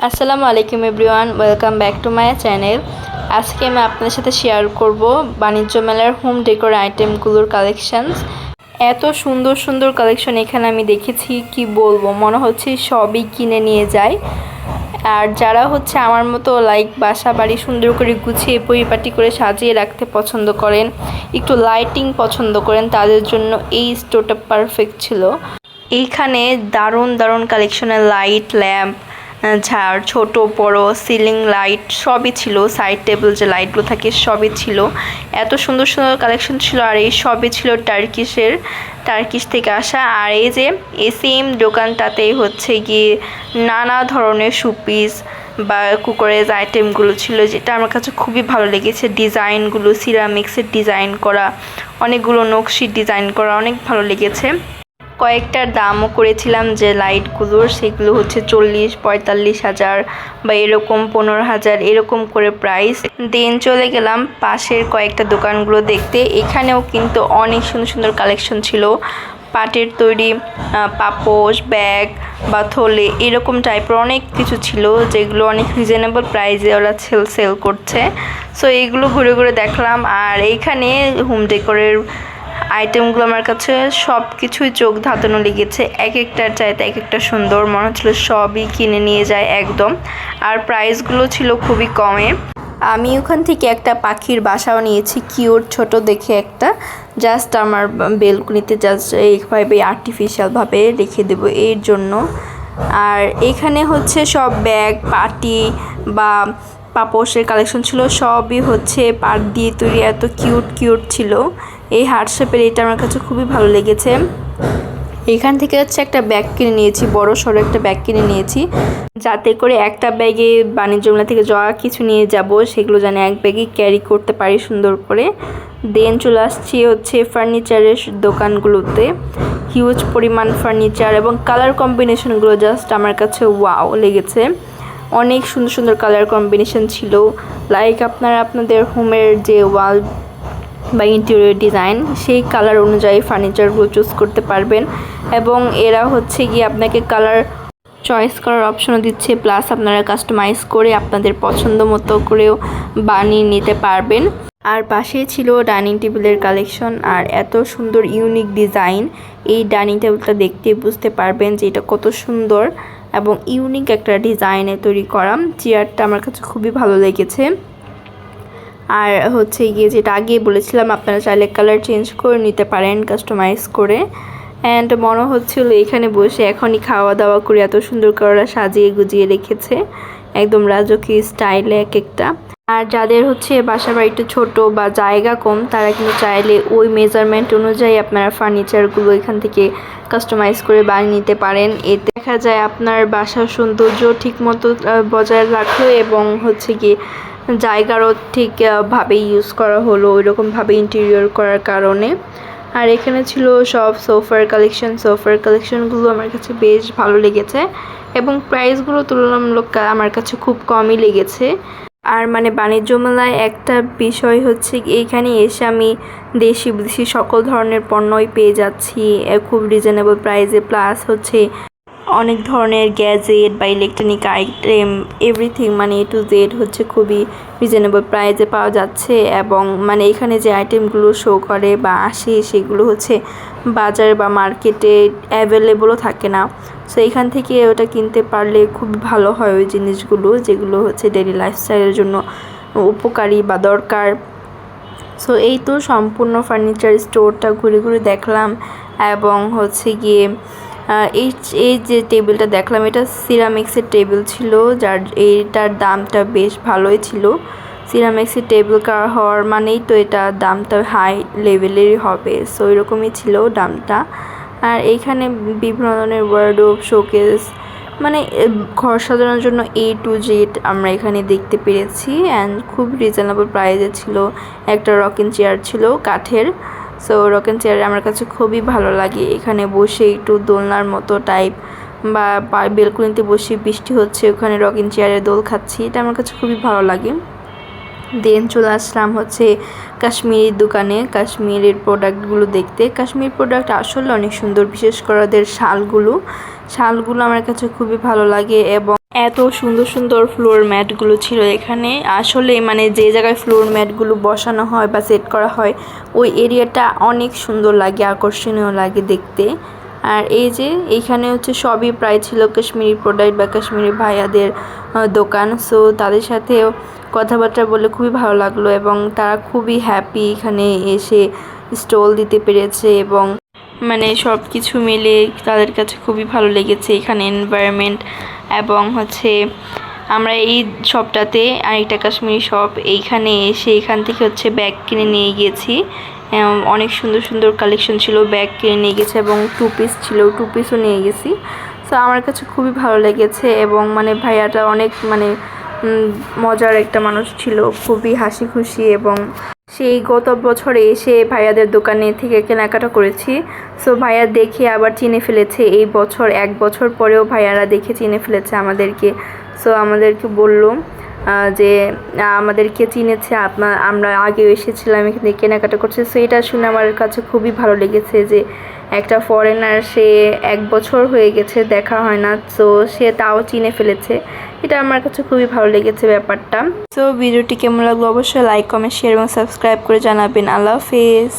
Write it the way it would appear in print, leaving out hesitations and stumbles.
আসসালামু আলাইকুম everyone, welcome back to my channel. আজকে আমি আপনাদের সাথে শেয়ার করব বাণিজ্য মেলার হোম ডেকোর আইটেমগুলোর কালেকশনস। এত সুন্দর সুন্দর কালেকশন এখানে আমি দেখেছি, কি বলবো, মনে হচ্ছে সবই কিনে নিয়ে যাই। আর যারা হচ্ছে আমার মতো বাসা বাড়ি সুন্দর করে গুছিয়ে পরিপাটি করে সাজিয়ে রাখতে পছন্দ করেন, একটু লাইটিং পছন্দ করেন, তাদের জন্য এই স্টোরটা পারফেক্ট ছিল। এইখানে দারুণ দারুণ কালেকশনের লাইট, ল্যাম্প, ঝাড়, ছোট বড় সিলিং লাইট সবই ছিল। সাইড টেবিল যে লাইটগুলো থাকে সবই ছিল। এত সুন্দর সুন্দর কালেকশন ছিল। আর এই সবই ছিল টার্কিশ থেকে আসা। আর এই যে এই সেম দোকানটাতেই হচ্ছে গিয়ে নানা ধরনের শোপিস বা কুকারেজ আইটেমগুলো ছিল, যেটা আমার কাছে খুবই ভালো লেগেছে। ডিজাইনগুলো সিরামিক্সের ডিজাইন করা, অনেকগুলো নকশির ডিজাইন করা, অনেক ভালো লেগেছে। কয়েকটার দামও করেছিলাম যে লাইটগুলোর, সেগুলো হচ্ছে 40-45 হাজার বা এরকম 15,000 এরকম করে প্রাইস। দেন চলে গেলাম পাশের কয়েকটা দোকানগুলো দেখতে। এখানেও কিন্তু অনেক সুন্দর সুন্দর কালেকশন ছিল। পাটের তৈরি পাপোশ, ব্যাগ বা থলে এরকম টাইপের অনেক কিছু ছিল, যেগুলো অনেক রিজনেবল প্রাইসে ওরা সেল করছে। সো এইগুলো ঘুরে ঘুরে দেখলাম। আর এইখানে হোম ডেকোরের আইটেমগুলো আমার কাছে সব কিছুই চোখ ধাঁধানো লেগেছে। এক একটার চাইতে এক একটা সুন্দর, মনে হচ্ছিলো সবই কিনে নিয়ে যায় একদম। আর প্রাইসগুলো ছিল খুবই কমে। আমি ওখান থেকে একটা পাখির বাসাও নিয়েছি, কিউট ছোট দেখে একটা, জাস্ট আমার বেলকনিতে জাস্ট এইভাবে আর্টিফিশিয়ালভাবে রেখে দেবো এর জন্য। আর এখানে হচ্ছে সব ব্যাগ, পাটি বা পাপোশের কালেকশন ছিল, সবই হচ্ছে পাট দিয়ে তৈরি, এত কিউট কিউট ছিল। এই হার্ট শেপের এটা আমার কাছে খুবই ভালো লেগেছে। এখান থেকে হচ্ছে একটা ব্যাগ কিনে নিয়েছি, বড় সড়ো একটা ব্যাগ কিনে নিয়েছি, যাতে করে একটা ব্যাগে বাণিজ্য মেলা থেকে যা কিছু নিয়ে যাব সেগুলো যেন এক ব্যাগে ক্যারি করতে পারি সুন্দর করে। দেন চলে আসছি হচ্ছে ফার্নিচারের দোকানগুলোতে। হিউজ পরিমাণ ফার্নিচার এবং কালার কম্বিনেশনগুলো জাস্ট আমার কাছে ওয়াও লেগেছে। অনেক সুন্দর সুন্দর কালার কম্বিনেশন ছিল। আপনারা আপনাদের হোমের যে ওয়াল বা ইন্টেরিয়র ডিজাইন, সেই কালার অনুযায়ী ফার্নিচারগুলো চুজ করতে পারবেন। এবং এরা হচ্ছে গিয়ে আপনাকে কালার চয়েস করার অপশনও দিচ্ছে, প্লাস আপনারা কাস্টমাইজ করে আপনাদের পছন্দ মতো করেও বানিয়ে নিতে পারবেন। আর পাশেই ছিল ডাইনিং টেবিলের কালেকশন। আর এত সুন্দর ইউনিক ডিজাইন, এই ডাইনিং টেবিলটা দেখতে বুঝতে পারবেন যে এটা কত সুন্দর এবং ইউনিক একটা ডিজাইনে তৈরি করা। চেয়ারটা আমার কাছে খুবই ভালো লেগেছে। আর হচ্ছে গিয়ে যেটা আগে বলেছিলাম, আপনারা চাইলে কালার চেঞ্জ করে নিতে পারেন কাস্টমাইজ করে। অ্যান্ড মনে হচ্ছিলো এখানে বসে এখনই খাওয়া দাওয়া করে, এত সুন্দর করে সাজিয়ে গুজিয়ে রেখেছে একদম রাজকীয় স্টাইলে এক একটা। আর যাদের হচ্ছে বাসা বাড়িটা ছোটো বা জায়গা কম, তারা কিন্তু চাইলে ওই মেজারমেন্ট অনুযায়ী আপনারা ফার্নিচারগুলো এখান থেকে কাস্টমাইজ করে বানিয়ে নিতে পারেন। এতে দেখা যায় আপনার বাসার সৌন্দর্য ঠিকমতো বজায় রাখলো এবং হচ্ছে কি জায়গারও ঠিকভাবে ইউজ করা হলো ওইরকমভাবে ইন্টেরিয়র করার কারণে। আর এখানে ছিল সব সোফার কালেকশনগুলো আমার কাছে বেশ ভালো লেগেছে এবং প্রাইসগুলো তুলনামূলক আমার কাছে খুব কমই লেগেছে। আর বাণিজ্য মেলায় একটা বিষয় হচ্ছে এইখানে এসে আমি দেশি বিদেশি সকল ধরনের পণ্যই পেয়ে যাচ্ছি খুব রিজনেবল প্রাইসে। প্লাস হচ্ছে অনেক ধরনের গ্যাজেট বা electronic item everything A to Z হচ্ছে খুবই রিজনেবল প্রাইসে পাওয়া যাচ্ছে। এবং এখানে যে আইটেমগুলো শো করে বা আসে সেগুলো হচ্ছে বাজার বা মার্কেটে অ্যাভেলেবলও থাকে না। সো এখান থেকে ওটা কিনতে পারলে খুব ভালো হয়, ওই জিনিসগুলো যেগুলো হচ্ছে ডেইলি লাইফস্টাইলের জন্য উপকারী বা দরকার। সো এই তো সম্পূর্ণ ফার্নিচার স্টোরটা ঘুরে ঘুরে দেখলাম। এবং হচ্ছে গিয়ে এই যে টেবিলটা দেখলাম, এটা সিরামিক্সের টেবিল ছিল, যার এইটার দামটা বেশ ভালোই ছিল। সিরামিক্সের টেবিল হওয়ার মানেই তো এটা দামটা হাই লেভেলেরই হবে। সো এরকমই ছিল দামটা। আর এইখানে বিভিন্ন ধরনের ওয়ার্ডরোব, শোকেস, ঘর সাজানোর জন্য A to Z আমরা এখানে দেখতে পেরেছি। অ্যান্ড খুব রিজনেবল প্রাইসে ছিল। একটা রকিং চেয়ার ছিল কাঠের। সো রকিং চেয়ার আমার কাছে খুবই ভালো লাগে, এখানে বসে একটু দোলনার মতো টাইপ বা বেলকনিতে বসে বৃষ্টি হচ্ছে, ওখানে রকিং চেয়ারে দোল খাচ্ছি, এটা আমার কাছে খুবই ভালো লাগে। দেন চলে আসলাম হচ্ছে কাশ্মীরি দোকানে, কাশ্মীরের প্রোডাক্টগুলো দেখতে। কাশ্মীর প্রোডাক্ট আসলে অনেক সুন্দর, বিশেষ করে ওদের শালগুলো আমার কাছে খুবই ভালো লাগে। এবং এত সুন্দর সুন্দর ফ্লোর ম্যাটগুলো ছিল এখানে। আসলে মানে যে জায়গায় ফ্লোর ম্যাটগুলো বসানো হয় বা সেট করা হয় ওই এরিয়াটা অনেক সুন্দর লাগে, আকর্ষণীয় লাগে দেখতে। আর এই যে এইখানে হচ্ছে সবই প্রায় ছিল কাশ্মীরি প্রোডাক্ট বা কাশ্মীরি ভাইয়াদের দোকান। সো তাদের সাথেও কথাবার্তা বলে খুবই ভালো লাগলো এবং তারা খুবই হ্যাপি এখানে এসে স্টল দিতে পেরেছে এবং মানে সব কিছু মিলে তাদের কাছে খুবই ভালো লেগেছে এখানে এনভায়রনমেন্ট। এবং হচ্ছে আমরা এই শপটাতে আরেকটা কাশ্মীরি শপ, এইখানে এসে এখান থেকে হচ্ছে ব্যাগ কিনে নিয়ে গিয়েছি। অনেক সুন্দর সুন্দর কালেকশন ছিল, ব্যাগ কিনে নিয়ে গেছে এবং টু পিস ছিল, টু পিসও নিয়ে গেছি। সো আমার কাছে খুবই ভালো লেগেছে এবং মানে ভাইয়াটা অনেক মানে মজার একটা মানুষ ছিল, খুবই হাসি খুশি। এবং সেই গত বছরে এসে ভাইয়াদের দোকানে থেকে কেনাকাটা করেছি। সো ভাইয়া দেখে আবার চিনে ফেলেছে এই বছর, 1 বছর পরেও ভাইয়ারা দেখে চিনে ফেলেছে আমাদেরকে। সো আমাদেরকে বলল যে আমাদেরকে চিনেছে, আমরা আগেও এসেছিলাম এখানে কেনাকাটা করছে। সো এটা শুনে আমার কাছে খুবই ভালো লেগেছে যে একটা ফরেনার, সে 1 বছর হয়ে গেছে দেখা হয় না, সো সে তাও চিনে ফেলেছে। এটা আমার কাছে খুবই ভালো লেগেছে ব্যাপারটা। সো ভিডিওটি কেমন লাগলো অবশ্যই লাইক, কমেন্ট, শেয়ার এবং সাবস্ক্রাইব করে জানাবেন। আল্লাহ হাফেজ।